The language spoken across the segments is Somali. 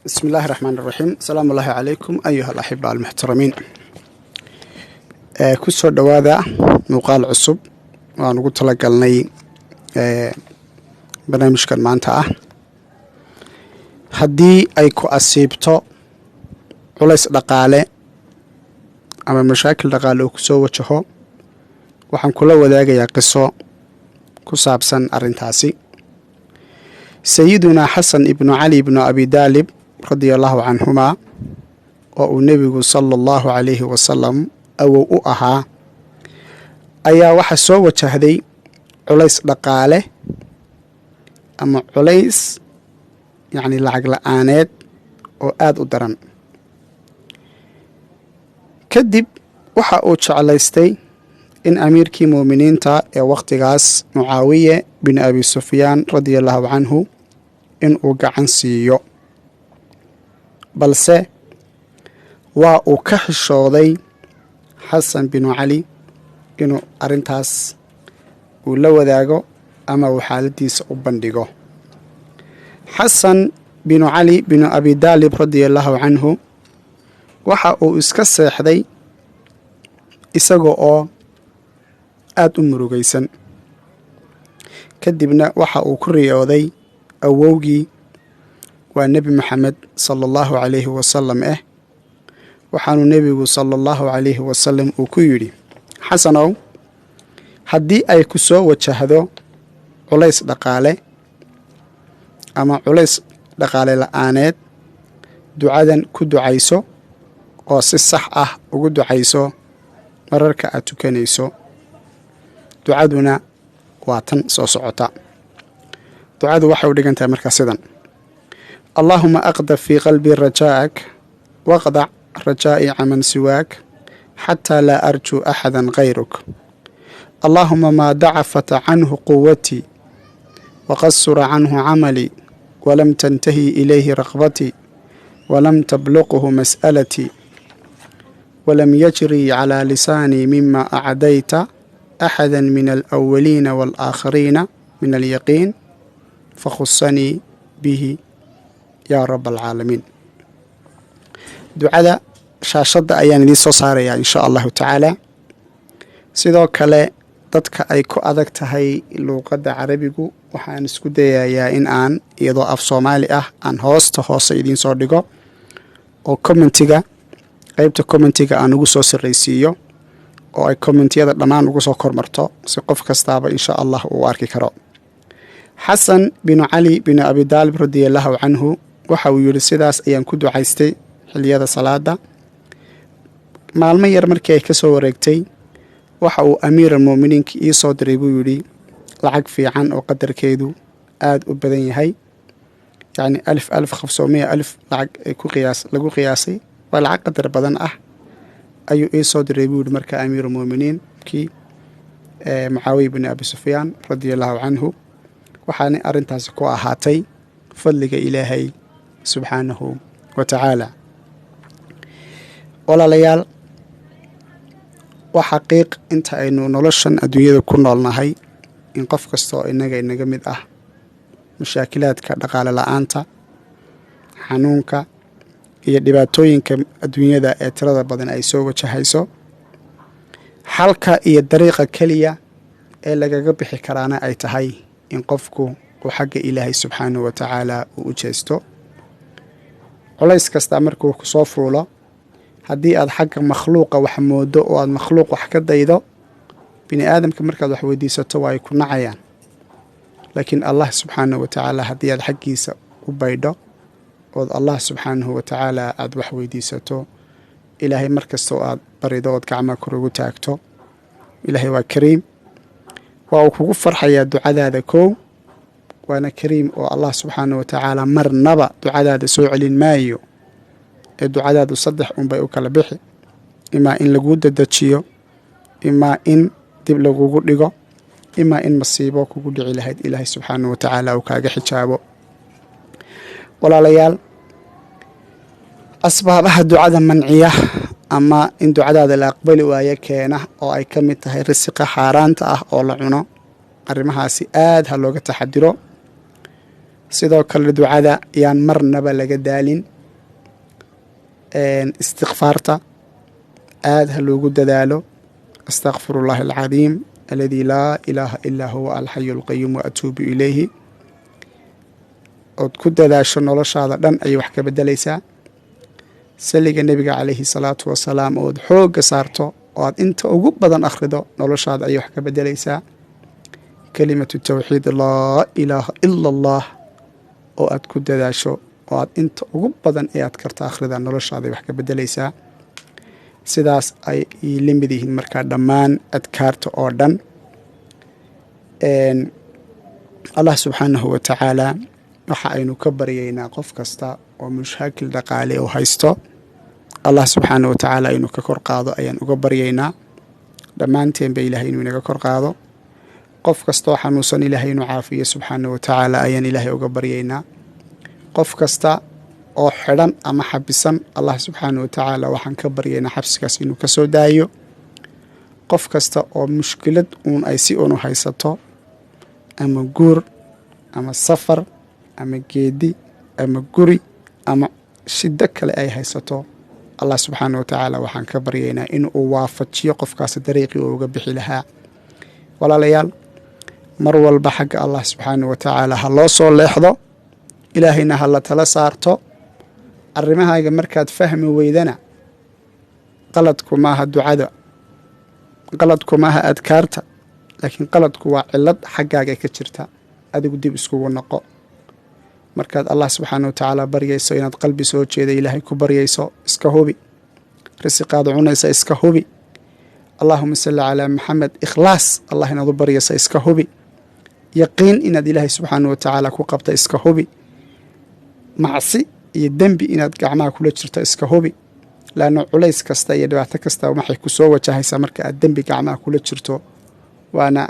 بسم الله الرحمن الرحيم. السلام الله عليكم أيها الأحباء المحترمين. كسر دوادا مقال عصب وأنا قلت لك قالني برنامج كان معناتها هدي أيكو أسيبتو وليس دقالة أما مشاكل دقالة كسو وجهه وحن كل وذاك يا قصة كسابسا أرنتاسي. سيدنا حسن ابن علي بن أبي طالب رضي الله عنهما والنبي صلى الله عليه وسلم أو أها أيا وحسوا وجهدي عليس دقالة أما عليس يعني العقل آنات وآد أدران كدب وحا أوتش عليستي إن أمير كي مؤمنين تا وقت غاس معاوية بن أبي سفيان رضي الله عنه إن أوقعن سيو balse waa uu ka xishooday xasan binu cali inuu arrintaas uu la wadaago ama uu xaaladiisa u bandhigo. xasan binu cali binu abi daalib radiallahu canhu waxa uu iska seexday isaga oo aad u murugaysan kadibna waxa uu ku riyooday awowgii waa nebi maxamed sala allahu calayhi wasalam waxaanu nebigu sala allahu calayhi wasalam uu ku yidhi xasanow haddii ay ku soo wajahdo culays dhaqaale ama culays dhaqaale la'aaneed ducadan ku ducayso oo si sax ah ugu ducayso mararka aad tukanayso. ducaduna waa tan soo socota. ducadu waxay u dhigan tahay markaa sidan: اللهم أقذف في قلبي رجاءك واقضع رجائي عمن سواك حتى لا أرجو أحدا غيرك. اللهم ما ضعفت عنه قوتي وقصر عنه عملي ولم تنتهي إليه رغبتي ولم تبلغه مسألتي ولم يجري على لساني مما أعديت أحدا من الأولين والآخرين من اليقين فخصني به yaa rab alcaalamiin. ducada shaashadda ayaan idiin soo saarayaa insha allahu tacaala. sidoo kale dadka ay ku adag tahay luuqadda carabigu waxaan isku dayayaa in aan iyadoo af soomaali ah aan hoose idiin soo dhigo oo qaybta commentiga aan ugu soo sarraysiiyo oo ay commentiyada dhammaan ugu soo kormarto si qof kastaaba insha allah uu arki karo. xasan binu cali binu abi daalib radiallahu canhu waxa uu yidhi sidaas ayaan ku ducaystay xilliyada salaada. maalmo yar markii ay ka soo wareegtay waxa uu amiiralmu'miniinka ii soo diray buu yidhi lacag fiican oo qadarkeedu aad u badan yahay, yacni 1500 lacag ay lagu qiyaasay waa lacag qadar badan ah ayuu ii soo diray buu yidhi marka amiiralmu'miniinkii mucaawiya bini abi sufyaan radiallahu canhu. waxaana arrintaasi ku ahaatay fadliga ilaahay subxaanahu wa tacaala. walaalayaal, waa xaqiiq inta aynu noloshan adduunyada ku noolnahay in qof kasta oo inaga mid ah mashaakilaadka dhaqaale la'aanta, xanuunka iyo dhibaatooyinka adduunyada ee tirada badan ay soo wajahayso. xalka iyo dariiqa keliya ee lagaga bixi karaana ay tahay in qofku uu xagga ilaahay subxaanahu wa tacaala uu u jeesto. culays kasta markuu ku soo fuulo, haddii aad xagga makhluuqa wax moodo oo aad makhluuq wax ka daydo, bini aadamka markaad wax weydiisato waa ay ku nacayaan. laakiin allah subxaanahu wa tacaala haddii aad xaggiisa u baydho ood allah subxaanahu wa tacaala aad wax weydiisato, ilaahay mar kasta oo aad barido ood gacmaa kor ugu taagto, ilaahay waa kariim, waa uu kugu farxayaa ducadaada kow, waana kariim oo allah subxaanahu wa tacaala marnaba ducadaada soo celin maayo ee ducadaadu 3 unbay u kala bixi: imaa in laguu dadajiyo, imaa in dib lagugu dhigo, imaa in masiibo kugu dhici lahayd ilaahay subxaanahu wa tacaala uu kaaga xijaabo. walaalayaal, asbaabaha ducada manciya ama in ducadaada la aqbali waayo keena oo ay ka mid tahay risiqa xaaraanta ah oo la cuno, arrimahaasi aad ha looga taxadiro. sidoo kale ducada yaan marnaba laga daalin istikfaarta aad ha loogu dadaalo. astaqfirullahi alcadiim aladii laa ilaaha ilaa huwa alxayu alqayuum wa atuubu ilayhi. ood ku dadaasho noloshaada dhan ayay wax ka bedelaysaa. saliga nebiga calayhi salaatu wasalaam ood xoogga saarto oo aad inta ugu badan akhrido noloshaada ayay wax ka bedelaysaa. kelimatu tawxiid laa ilaaha ila allah oo aad ku dadaasho oo aad inta ugu badan ee aad karta akhrida noloshaada ay wax ka bedelaysaa. sidaas ay la mid yihiin markaa dhammaan adkaarta oo dhan. allah subxaanahu wa tacaala waxa aynu ka baryaynaa qof kasta oo mushaakil dhaqaale oo haysto, allah subxaanahu wa tacaala aynu ka kor qaado ayaan uga baryaynaa. dhammaanteenba ilaahay inuu inaga kor qaado. qof kastaoo xanuunsan ilaahay inuu caafiyo subxaanahu wa tacaala ayaan ilaahay uga baryaynaa. qof kasta oo xidhan ama xabisan, allah subxaanahu wa tacaala waxaan ka baryaynaa xabsigaas inuu ka soo daayo. qof kasta oo mushkilad uun ay si uun u haysato, ama guur ama safar ama geedi ama guri ama shiddo kale ay haysato, allah subxaanahu wa tacaala waxaan ka baryaynaa inuu waafajiyo qofkaasi dariiqii uu uga bixi lahaa. walaalayaal, mar walba xagga allah subxaanahu wa tacaala ha loo soo leexdo, ilaahayna ha la tala saarto. arrimahaaga markaad fahmi weydana qaladku maaha ducada, qaladku maaha adkaarta, laakiin qaladku waa cilad xaggaaga ka jirta. adigu dib iskugu noqo. markaad allah subxaanahu wa tacaala baryayso inaad qalbi soo jeeda ilaahay ku baryayso, iska hubi. risiqaada cunaysa iska hubi. allaahuma salli calaa maxamed, ikhlaas allah inaad u baryaysa iska hubi. yaqiin inaad ilaahay subxaanahu wa tacaala ku qabta iska hubi. macsi iyo dembi inaad gacmaha kula jirto iska hubi. laanna culays kasta iyo dhibaato kasta waxay ku soo wajahaysaa marka aad dembi gacmaha kula jirto. waana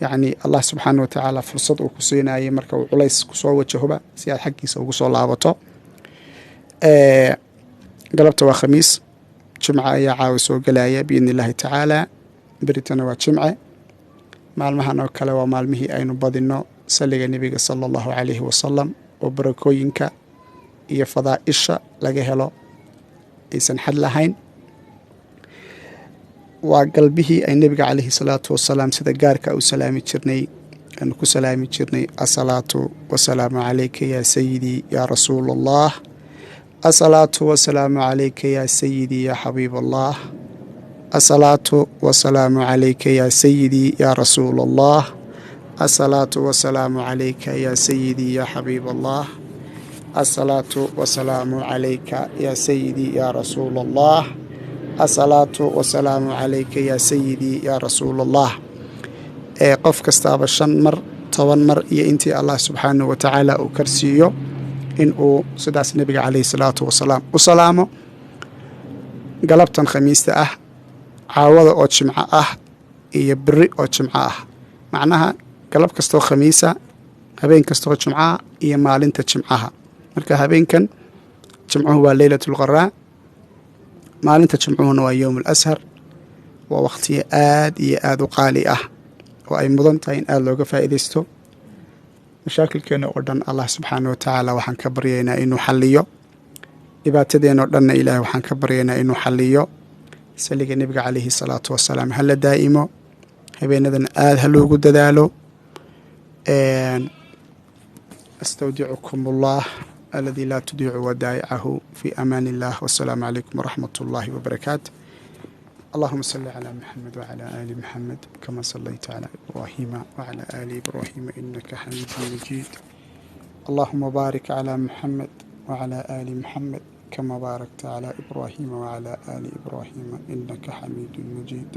yacni allah subxaana wa tacaala fursad uu ku siinayay marka uu culays ku soo wajahoba si aad xaggiisa ugu soo laabato. galabta waa khamiis, jimce ayaa caawa soo gelaya biidni illaahi tacaala. beritana waa jimce. maalmahan oo kale waa maalmihii aynu badinno saliga nebiga sala allahu calayhi wasalam oo barakooyinka iyo fadaa'isha laga helo aysan xad lahayn. waa galbihii ay nebiga calayhi salaatu wasalaam sida gaarka u salaami jirnay, aanu ku salaami jirnay asalaatu wasalaamu calayka yaa sayidii yaa rasuul allah, asalaatu wasalaamu calayka yaa sayidii yaa xabiib allah, asalaatu wasalaamu calayka yaa sayidii yaa rasuul allah, asalaatu wasalaamu calayka yaa sayidii yaa xabiib allah, asalaatu wasalaamu calayka yaa sayidii yaa rasuul allah, asalaatu wasalaamu calayka yaa sayidii yaa rasuul allah. qof kastaaba 5 mar 10 mar iyo intii allah subxaanahu wa tacaala uu karsiiyo in uu sidaas nebiga calayhi salaatu wasalaam u salaamo. galabtan khamiista ah, caawada oo jimco ah iyo beri oo jimco ah, macnaha galab kastoo khamiisa, habeen kastoo jimcaha iyo maalinta jimcaha. marka habeenkan jimcuhu waa leylatulqaraa, maalinta jimcuhuna waa yowm alashar. waa wakhtiyo aad iyo aad u qaali ah oo ay mudan tahay in aada looga faa'iidaysto. mashaakilkeenna oo dhan allah subxaana wa tacaala waxaan ka baryaynaa inuu xalliyo. dhibaatadeenoo dhanna ilaahay waxaan ka baryaynaa inuu xalliyo. saliga nebiga calayhi salaatu wasalaam ha la daa'imo, habeenadan aada ha loogu dadaalo. astawdicukum allah aladii laa tudiicu wadaa'icahu fii amaan illah. wasalaamu calaykum waraxmat ullaahi wabarakaatu. allahuma salli calaa maxamed wacalaa aali maxamed kama sallayta calaa ibraahiima wacalaa aali ibraahiima inaka xamiidun majiid. allahuma baarik calaa maxamed wacalaa aali maxamed kama baarakta calaa ibraahiima wacalaa aali ibraahiima inaka xamiidun majiid.